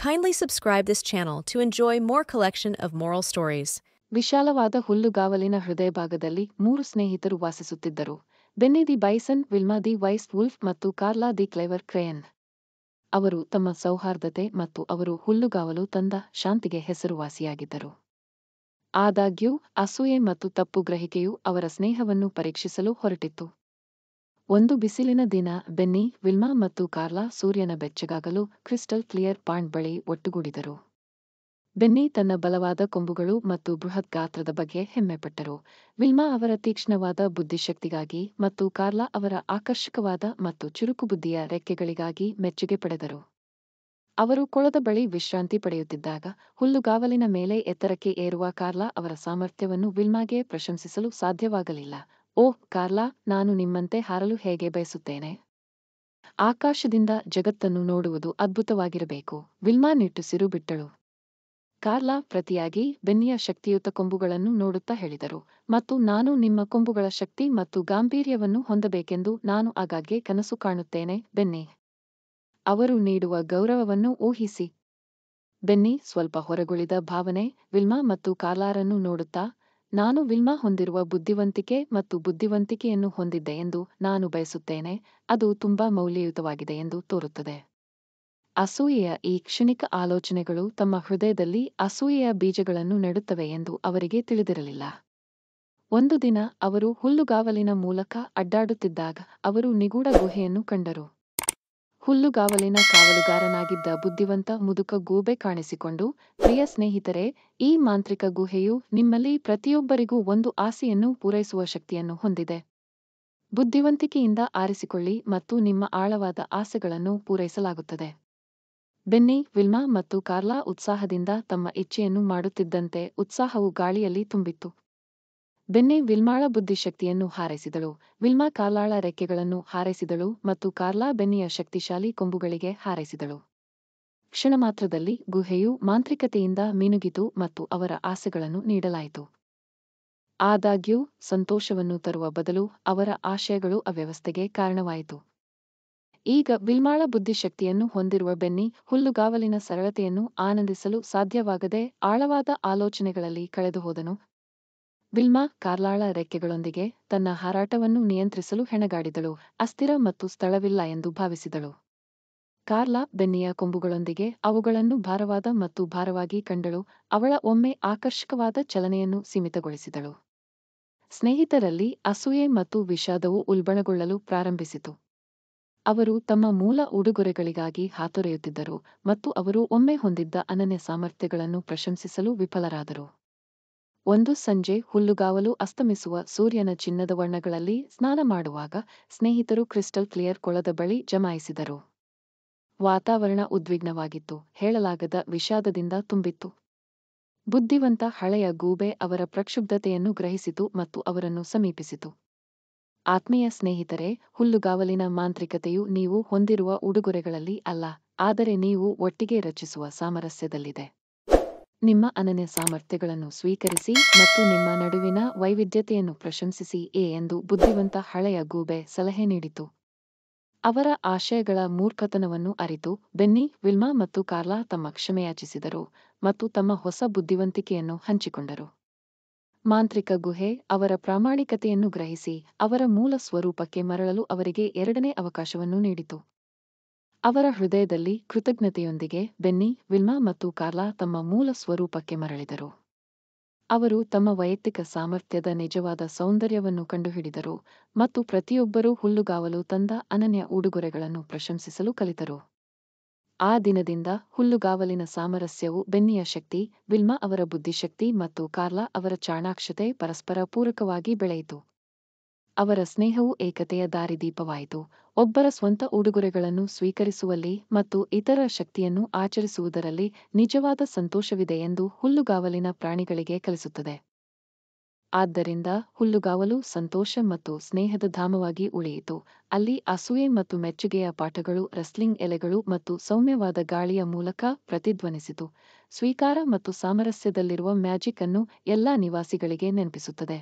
Kindly subscribe this channel to enjoy more collection of moral stories. ವಿಶಾಲವಾದ ಹುಲ್ಲುಗಾವಲಿನ ಹೃದಯಭಾಗದಲ್ಲಿ 3 ಸ್ನೇಹಿತರು ವಾಸಿಸುತ್ತಿದ್ದರು. Benny the bison, Wilma the wise wolf ಮತ್ತು Carla the clever crayon. ಅವರು ತಮ್ಮ ಸೌಹಾರ್ದತೆ ಮತ್ತು ಅವರು ಹುಲ್ಲುಗಾವಲು ತಂದ ಶಾಂತಿಗೆ ಹೆಸರುವಾಸಿಯಾಗಿದ್ದರು. ಆದಾಗ್ಯೂ ಅಸೂಯೆ ಮತ್ತು ತಪ್ಪು ಗ್ರಹಿಕೆಯು ಅವರ ಸ್ನೇಹವನ್ನು ಪರೀಕ್ಷಿಸಲು ಹೊರಟಿತ್ತು. ಒಂದು ಬಿಸಿಲಿನ ದಿನ ಬೆನ್ನಿ, ವಿಲ್ಮಾ ಮತ್ತು ಕಾರ್ಲಾ ಸೂರ್ಯನ ಬೆಚ್ಚಗಾಗಲು ಕ್ರಿಸ್ಟಲ್ ಕ್ಲಿಯರ್ ಪಾಂಡ್ ಬಳಿ ಒಟ್ಟುಗೂಡಿದರು. ಬೆನ್ನಿ ತನ್ನ ಬಲವಾದ ಕೊಂಬುಗಳು ಮತ್ತು ಬೃಹತ್ ಗಾತ್ರದ ಬಗ್ಗೆ ಹೆಮ್ಮೆಪಟ್ಟರು. ವಿಲ್ಮಾ ಅವರ ತೀಕ್ಷ್ಣವಾದ ಬುದ್ಧಿಶಕ್ತಿಗಾಗಿ ಮತ್ತು ಕಾರ್ಲಾ ಅವರ ಆಕರ್ಷಕವಾದ ಮತ್ತು ಚುರುಕು ಬುದ್ಧಿಯ ರೆಕ್ಕೆಗಳಿಗಾಗಿ ಮೆಚ್ಚುಗೆ ಪಡೆದರು. ಅವರು ಕೊಳದ ಬಳಿ ವಿಶ್ರಾಂತಿ ಪಡೆಯುತ್ತಿದ್ದಾಗ ಹುಲ್ಲುಗಾವಲಿನ ಮೇಲೆ ಎತ್ತರಕ್ಕೆ ಏರುವ ಕಾರ್ಲಾ ಅವರ ಸಾಮರ್ಥ್ಯವನ್ನು ವಿಲ್ಮಾಗೆ ಪ್ರಶಂಸಿಸಲು ಸಾಧ್ಯವಾಗಲಿಲ್ಲ. ಓಹ್ ಕಾರ್ಲಾ, ನಾನು ನಿಮ್ಮಂತೆ ಹಾರಲು ಹೇಗೆ ಬಯಸುತ್ತೇನೆ. ಆಕಾಶದಿಂದ ಜಗತ್ತನ್ನು ನೋಡುವುದು ಅದ್ಭುತವಾಗಿರಬೇಕು. ವಿಲ್ಮಾ ನಿಟ್ಟುಸಿರು ಬಿಟ್ಟಳು. ಕಾರ್ಲಾ ಪ್ರತಿಯಾಗಿ ಬೆನ್ನಿಯ ಶಕ್ತಿಯುತ ಕೊಂಬುಗಳನ್ನು ನೋಡುತ್ತಾ ಹೇಳಿದರು, ಮತ್ತು ನಾನು ನಿಮ್ಮ ಕೊಂಬುಗಳ ಶಕ್ತಿ ಮತ್ತು ಗಾಂಭೀರ್ಯವನ್ನು ಹೊಂದಬೇಕೆಂದು ನಾನು ಆಗಾಗ್ಗೆ ಕನಸು ಕಾಣುತ್ತೇನೆ. ಬೆನ್ನಿ ಅವರು ನೀಡುವ ಗೌರವವನ್ನು ಊಹಿಸಿ. ಬೆನ್ನಿ ಸ್ವಲ್ಪ ಹೊರಗುಳಿದ ಭಾವನೆ ವಿಲ್ಮಾ ಮತ್ತು ಕಾರ್ಲಾರನ್ನು ನೋಡುತ್ತಾ, ನಾನು ವಿಲ್ಮಾ ಹೊಂದಿರುವ ಬುದ್ಧಿವಂತಿಕೆ ಮತ್ತು ಬುದ್ಧಿವಂತಿಕೆಯನ್ನು ಹೊಂದಿದ್ದೆ ಎಂದು ನಾನು ಬಯಸುತ್ತೇನೆ. ಅದು ತುಂಬಾ ಮೌಲ್ಯಯುತವಾಗಿದೆ ಎಂದು ತೋರುತ್ತದೆ. ಅಸೂಯೆಯ ಈ ಕ್ಷಣಿಕ ಆಲೋಚನೆಗಳು ತಮ್ಮ ಹೃದಯದಲ್ಲಿ ಅಸೂಯೆಯ ಬೀಜಗಳನ್ನು ನೆಡುತ್ತವೆ ಎಂದು ಅವರಿಗೆ ತಿಳಿದಿರಲಿಲ್ಲ. ಒಂದು ದಿನ ಅವರು ಹುಲ್ಲುಗಾವಲಿನ ಮೂಲಕ ಅಡ್ಡಾಡುತ್ತಿದ್ದಾಗ ಅವರು ನಿಗೂಢ ಗುಹೆಯನ್ನು ಕಂಡರು. ಹುಲ್ಲುಗಾವಲಿನ ಕಾವಲುಗಾರನಾಗಿದ್ದ ಬುದ್ಧಿವಂತ ಮುದುಕ ಗೂಬೆ ಕಾಣಿಸಿಕೊಂಡು, ಪ್ರಿಯ ಸ್ನೇಹಿತರೆ, ಈ ಮಾಂತ್ರಿಕ ಗುಹೆಯು ನಿಮ್ಮಲ್ಲಿ ಪ್ರತಿಯೊಬ್ಬರಿಗೂ ಒಂದು ಆಸೆಯನ್ನು ಪೂರೈಸುವ ಶಕ್ತಿಯನ್ನು ಹೊಂದಿದೆ. ಬುದ್ಧಿವಂತಿಕೆಯಿಂದ ಆರಿಸಿಕೊಳ್ಳಿ ಮತ್ತು ನಿಮ್ಮ ಆಳವಾದ ಆಸೆಗಳನ್ನು ಪೂರೈಸಲಾಗುತ್ತದೆ. ಬೆನ್ನಿ, ವಿಲ್ಮಾ ಮತ್ತು ಕಾರ್ಲಾ ಉತ್ಸಾಹದಿಂದ ತಮ್ಮ ಇಚ್ಛೆಯನ್ನು ಮಾಡುತ್ತಿದ್ದಂತೆ ಉತ್ಸಾಹವು ಗಾಳಿಯಲ್ಲಿ ತುಂಬಿತ್ತು. ಬೆನ್ನಿ ವಿಲ್ಮಾಳ ಬುದ್ಧಿಶಕ್ತಿಯನ್ನು ಹಾರೈಸಿದಳು, ವಿಲ್ಮಾ ಕಾರ್ಲಾಳ ರೆಕ್ಕೆಗಳನ್ನು ಹಾರೈಸಿದಳು ಮತ್ತು ಕಾರ್ಲಾ ಬೆನ್ನಿಯ ಶಕ್ತಿಶಾಲಿ ಕೊಂಬುಗಳಿಗೆ ಹಾರೈಸಿದಳು. ಕ್ಷಣಮಾತ್ರದಲ್ಲಿ ಗುಹೆಯು ಮಾಂತ್ರಿಕತೆಯಿಂದ ಮಿನುಗಿತು ಮತ್ತು ಅವರ ಆಸೆಗಳನ್ನು ನೀಡಲಾಯಿತು. ಆದಾಗ್ಯೂ ಸಂತೋಷವನ್ನು ತರುವ ಬದಲು ಅವರ ಆಶಯಗಳು ಅವ್ಯವಸ್ಥೆಗೆ ಕಾರಣವಾಯಿತು. ಈಗ ವಿಲ್ಮಾಳ ಬುದ್ಧಿಶಕ್ತಿಯನ್ನು ಹೊಂದಿರುವ ಬೆನ್ನಿ ಹುಲ್ಲುಗಾವಲಿನ ಸರಳತೆಯನ್ನು ಆನಂದಿಸಲು ಸಾಧ್ಯವಾಗದೆ ಆಳವಾದ ಆಲೋಚನೆಗಳಲ್ಲಿ ಕಳೆದುಹೋದನು. ವಿಲ್ಮಾ ಕಾರ್ಲಾಳ ರೆಕ್ಕೆಗಳೊಂದಿಗೆ ತನ್ನ ಹಾರಾಟವನ್ನು ನಿಯಂತ್ರಿಸಲು ಹೆಣಗಾಡಿದಳು, ಅಸ್ಥಿರ ಮತ್ತು ಸ್ಥಳವಿಲ್ಲ ಎಂದು ಭಾವಿಸಿದಳು. ಕಾರ್ಲಾ ಬೆನ್ನಿಯ ಕೊಂಬುಗಳೊಂದಿಗೆ ಅವುಗಳನ್ನು ಭಾರವಾದ ಮತ್ತು ಭಾರವಾಗಿ ಕಂಡಳು, ಅವಳ ಒಮ್ಮೆ ಆಕರ್ಷಕವಾದ ಚಲನೆಯನ್ನು ಸೀಮಿತಗೊಳಿಸಿದಳು. ಸ್ನೇಹಿತರಲ್ಲಿ ಅಸೂಯೆ ಮತ್ತು ವಿಷಾದವು ಉಲ್ಬಣಗೊಳ್ಳಲು ಪ್ರಾರಂಭಿಸಿತು. ಅವರು ತಮ್ಮ ಮೂಲ ಉಡುಗೊರೆಗಳಿಗಾಗಿ ಹಾತೊರೆಯುತ್ತಿದ್ದರು ಮತ್ತು ಅವರು ಒಮ್ಮೆ ಹೊಂದಿದ್ದ ಅನನ್ಯ ಸಾಮರ್ಥ್ಯಗಳನ್ನು ಪ್ರಶಂಸಿಸಲು ವಿಫಲರಾದರು. ಒಂದು ಸಂಜೆ ಹುಲ್ಲುಗಾವಲು ಅಸ್ತಮಿಸುವ ಸೂರ್ಯನ ಚಿನ್ನದ ವರ್ಣಗಳಲ್ಲಿ ಸ್ನಾನ ಮಾಡುವಾಗ ಸ್ನೇಹಿತರು ಕ್ರಿಸ್ಟಲ್ ಕ್ಲಿಯರ್ ಕೊಳದ ಬಳಿ ಜಮಾಯಿಸಿದರು. ವಾತಾವರಣ ಉದ್ವಿಗ್ನವಾಗಿತ್ತು, ಹೇಳಲಾಗದ ವಿಷಾದದಿಂದ ತುಂಬಿತ್ತು. ಬುದ್ಧಿವಂತ ಹಳೆಯ ಗೂಬೆ ಅವರ ಪ್ರಕ್ಷುಬ್ಧತೆಯನ್ನು ಗ್ರಹಿಸಿತು ಮತ್ತು ಅವರನ್ನು ಸಮೀಪಿಸಿತು. ಆತ್ಮೀಯ ಸ್ನೇಹಿತರೆ, ಹುಲ್ಲುಗಾವಲಿನ ಮಾಂತ್ರಿಕತೆಯು ನೀವು ಹೊಂದಿರುವ ಉಡುಗೊರೆಗಳಲ್ಲಿ ಅಲ್ಲ, ಆದರೆ ನೀವು ಒಟ್ಟಿಗೆ ರಚಿಸುವ ಸಾಮರಸ್ಯದಲ್ಲಿದೆ. ನಿಮ್ಮ ಅನನ್ಯ ಸಾಮರ್ಥ್ಯಗಳನ್ನು ಸ್ವೀಕರಿಸಿ ಮತ್ತು ನಿಮ್ಮ ನಡುವಿನ ವೈವಿಧ್ಯತೆಯನ್ನು ಪ್ರಶಂಸಿಸಿ ಎಂದು ಬುದ್ಧಿವಂತ ಹಳೆಯ ಗೂಬೆ ಸಲಹೆ ನೀಡಿತು. ಅವರ ಆಶಯಗಳ ಮೂರ್ಖತನವನ್ನು ಅರಿತು ಬೆನ್ನಿ, ವಿಲ್ಮಾ ಮತ್ತು ಕಾರ್ಲಾ ತಮ್ಮ ಕ್ಷಮೆಯಾಚಿಸಿದರು ಮತ್ತು ತಮ್ಮ ಹೊಸ ಬುದ್ಧಿವಂತಿಕೆಯನ್ನು ಹಂಚಿಕೊಂಡರು. ಮಾಂತ್ರಿಕ ಗುಹೆ ಅವರ ಪ್ರಾಮಾಣಿಕತೆಯನ್ನು ಗ್ರಹಿಸಿ ಅವರ ಮೂಲ ಸ್ವರೂಪಕ್ಕೆ ಮರಳಲು ಅವರಿಗೆ ಎರಡನೇ ಅವಕಾಶವನ್ನು ನೀಡಿತು. ಅವರ ಹೃದಯದಲ್ಲಿ ಕೃತಜ್ಞತೆಯೊಂದಿಗೆ ಬೆನ್ನಿ, ವಿಲ್ಮಾ ಮತ್ತು ಕಾರ್ಲಾ ತಮ್ಮ ಮೂಲ ಸ್ವರೂಪಕ್ಕೆ ಮರಳಿದರು. ಅವರು ತಮ್ಮ ವೈಯಕ್ತಿಕ ಸಾಮರ್ಥ್ಯದ ನಿಜವಾದ ಸೌಂದರ್ಯವನ್ನು ಕಂಡುಹಿಡಿದರು ಮತ್ತು ಪ್ರತಿಯೊಬ್ಬರೂ ಹುಲ್ಲುಗಾವಲು ತಂದ ಅನನ್ಯ ಉಡುಗೊರೆಗಳನ್ನು ಪ್ರಶಂಸಿಸಲು ಕಲಿತರು. ಆ ದಿನದಿಂದ ಹುಲ್ಲುಗಾವಲಿನ ಸಾಮರಸ್ಯವು ಬೆನ್ನಿಯ ಶಕ್ತಿ, ವಿಲ್ಮಾ ಅವರ ಬುದ್ಧಿಶಕ್ತಿ ಮತ್ತು ಕಾರ್ಲಾ ಅವರ ಚಾಣಾಕ್ಷತೆ ಪರಸ್ಪರ ಪೂರಕವಾಗಿ ಬೆಳೆಯಿತು. ಅವರ ಸ್ನೇಹವು ಏಕತೆಯ ದಾರಿದೀಪವಾಯಿತು, ಒಬ್ಬರ ಸ್ವಂತ ಉಡುಗೊರೆಗಳನ್ನು ಸ್ವೀಕರಿಸುವಲ್ಲಿ ಮತ್ತು ಇತರರ ಶಕ್ತಿಯನ್ನು ಆಚರಿಸುವುದರಲ್ಲಿ ನಿಜವಾದ ಸಂತೋಷವಿದೆ ಎಂದು ಹುಲ್ಲುಗಾವಲಿನ ಪ್ರಾಣಿಗಳಿಗೆ ಕಲಿಸುತ್ತದೆ. ಆದ್ದರಿಂದ ಹುಲ್ಲುಗಾವಲು ಸಂತೋಷ ಮತ್ತು ಸ್ನೇಹದ ಧಾಮವಾಗಿ ಉಳಿಯಿತು, ಅಲ್ಲಿ ಅಸೂಯೆ ಮತ್ತು ಮೆಚ್ಚುಗೆಯ ಪಾಠಗಳು ರಸ್ಲಿಂಗ್ ಎಲೆಗಳು ಮತ್ತು ಸೌಮ್ಯವಾದ ಗಾಳಿಯ ಮೂಲಕ ಪ್ರತಿಧ್ವನಿಸಿತು. ಸ್ವೀಕಾರ ಮತ್ತು ಸಾಮರಸ್ಯದಲ್ಲಿರುವ ಮ್ಯಾಜಿಕ್ ಅನ್ನು ಎಲ್ಲಾ ನಿವಾಸಿಗಳಿಗೆ ನೆನಪಿಸುತ್ತದೆ.